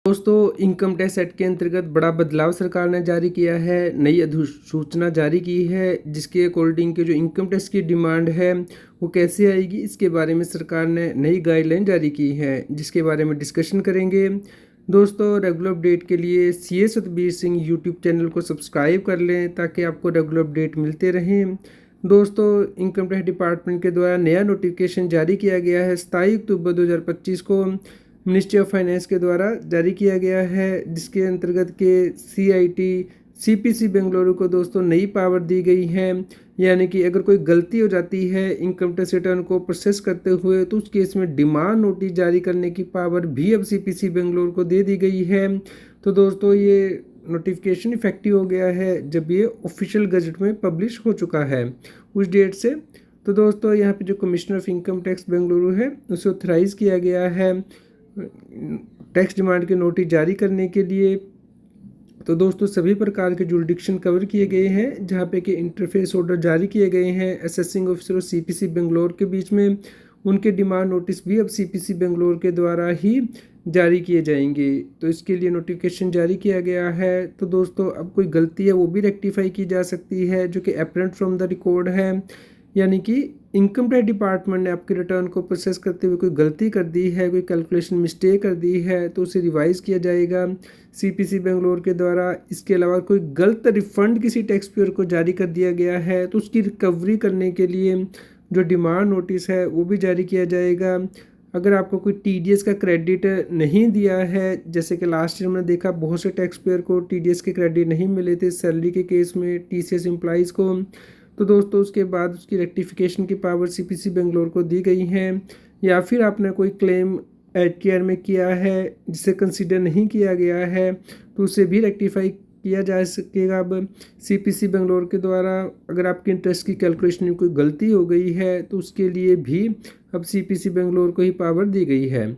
दोस्तों income tax act के अंतर्गत बड़ा बदलाव सरकार ने जारी किया है। नई अधिसूचना जारी की है जिसके अकॉर्डिंग के जो इनकम टैक्स की डिमांड है वो कैसे आएगी, इसके बारे में सरकार ने नई गाइडलाइन जारी की है जिसके बारे में डिस्कशन करेंगे। दोस्तों रेगुलर अपडेट के लिए CA Satbir Singh YouTube channel को सब्सक्राइब कर लें ताकि आपको रेगुलर अपडेट मिलते रहें। दोस्तों इनकम टैक्स डिपार्टमेंट के द्वारा नया नोटिफिकेशन जारी किया गया है 27 अक्टूबर 2025 को मिनिस्ट्री ऑफ फाइनेंस के द्वारा जारी किया गया है, जिसके अंतर्गत के CIT CPC बेंगलुरु को दोस्तों नई पावर दी गई है। यानी कि अगर कोई गलती हो जाती है इनकम टैक्स रिटर्न को प्रोसेस करते हुए तो उस केस में डिमांड नोटिस जारी करने की पावर भी अब CPC बेंगलुरु को दे दी गई है। तो दोस्तों ये नोटिफिकेशन इफेक्टिव हो गया है जब ये ऑफिशियल गजट में पब्लिश हो चुका है उस डेट से। तो दोस्तों यहाँ पे जो commissioner of income tax Bengaluru है उसे ऑथराइज किया गया है टैक्स डिमांड के नोटिस जारी करने के लिए। तो दोस्तों सभी प्रकार के जुरिडिक्शन कवर किए गए हैं जहाँ पे कि इंटरफेस ऑर्डर जारी किए गए हैं असेसिंग ऑफिसर और CPC बेंगलोर के बीच में। उनके डिमांड नोटिस भी अब CPC बेंगलोर के द्वारा ही जारी किए जाएंगे। तो इसके लिए नोटिफिकेशन जारी किया गया है। तो दोस्तों अब कोई गलती है वो भी रेक्टिफाई की जा सकती है जो कि अपरेंट फ्रॉम द रिकॉर्ड है। यानी कि इनकम टैक्स डिपार्टमेंट ने आपके रिटर्न को प्रोसेस करते हुए कोई गलती कर दी है, कोई कैलकुलेशन मिस्टेक कर दी है तो उसे रिवाइज किया जाएगा CPC बेंगलोर के द्वारा। इसके अलावा कोई गलत रिफंड किसी टैक्स पेयर को जारी कर दिया गया है तो उसकी रिकवरी करने के लिए जो डिमांड नोटिस है वो भी जारी किया जाएगा। अगर आपको कोई TDS का क्रेडिट नहीं दिया है, जैसे कि लास्ट ईयर हमने देखा बहुत से टैक्स पेयर को TDS के क्रेडिट नहीं मिले थे सैलरी के केस में TCS एम्प्लॉइज़ को, तो दोस्तों उसके बाद उसकी रेक्टिफिकेशन की पावर CPC बेंगलोर को दी गई है। या फिर आपने कोई क्लेम HKR में किया है जिसे कंसीडर नहीं किया गया है तो उसे भी रेक्टिफाई किया जा सकेगा अब CPC बेंगलोर के द्वारा। अगर आपके इंटरेस्ट की कैलकुलेशन में कोई गलती हो गई है तो उसके लिए भी अब CPC बेंगलोर को ही पावर दी गई है।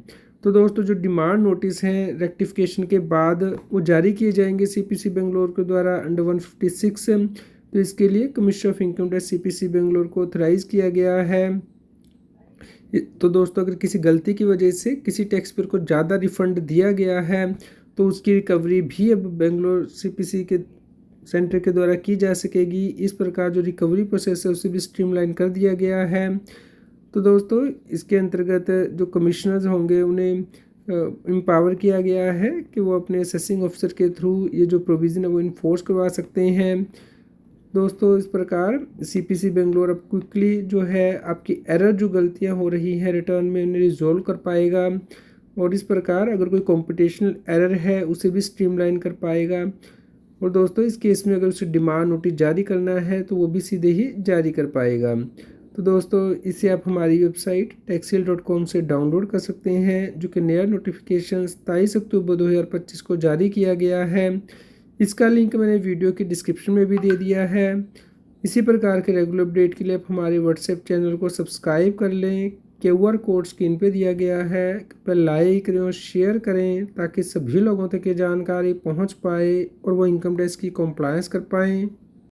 तो दोस्तों जो डिमांड नोटिस हैं रेक्टिफिकेशन के बाद वो जारी किए जाएंगे CPC बेंगलोर के द्वारा अंडर 156। तो इसके लिए commissioner of income tax CPC Bangalore को ऑथराइज किया गया है। तो दोस्तों अगर किसी गलती की वजह से किसी टैक्स पेयर को ज़्यादा रिफंड दिया गया है तो उसकी रिकवरी भी अब बेंगलोर CPC के सेंटर के द्वारा की जा सकेगी। इस प्रकार जो रिकवरी प्रोसेस है उसे भी स्ट्रीमलाइन कर दिया गया है। तो दोस्तों इसके अंतर्गत जो कमिश्नर्स होंगे उन्हें एम्पावर किया गया है कि वो अपने असेसिंग ऑफिसर के थ्रू ये जो प्रोविज़न है वो इन्फोर्स करवा सकते हैं। दोस्तों इस प्रकार CPC बेंगलोर अब क्विकली जो है आपकी एरर जो गलतियां हो रही हैं रिटर्न में उन्हें रिजॉल्व कर पाएगा और इस प्रकार अगर कोई कॉम्पिटिशनल एरर है उसे भी स्ट्रीमलाइन कर पाएगा। और दोस्तों इस केस में अगर उसे डिमांड नोटिस जारी करना है तो वो भी सीधे ही जारी कर पाएगा। तो दोस्तों इसे आप हमारी वेबसाइट taxil.com से डाउनलोड कर सकते हैं जो कि नया नोटिफिकेशन 27 अक्टूबर 2025 को जारी किया गया है। इसका लिंक मैंने वीडियो की डिस्क्रिप्शन में भी दे दिया है। इसी प्रकार के रेगुलर अपडेट के लिए आप हमारे WhatsApp चैनल को सब्सक्राइब कर लें। QR कोड स्क्रीन पे दिया गया है, पर लाइक करें और शेयर करें ताकि सभी लोगों तक ये जानकारी पहुंच पाए और वो इनकम टैक्स की कंप्लायंस कर पाएँ।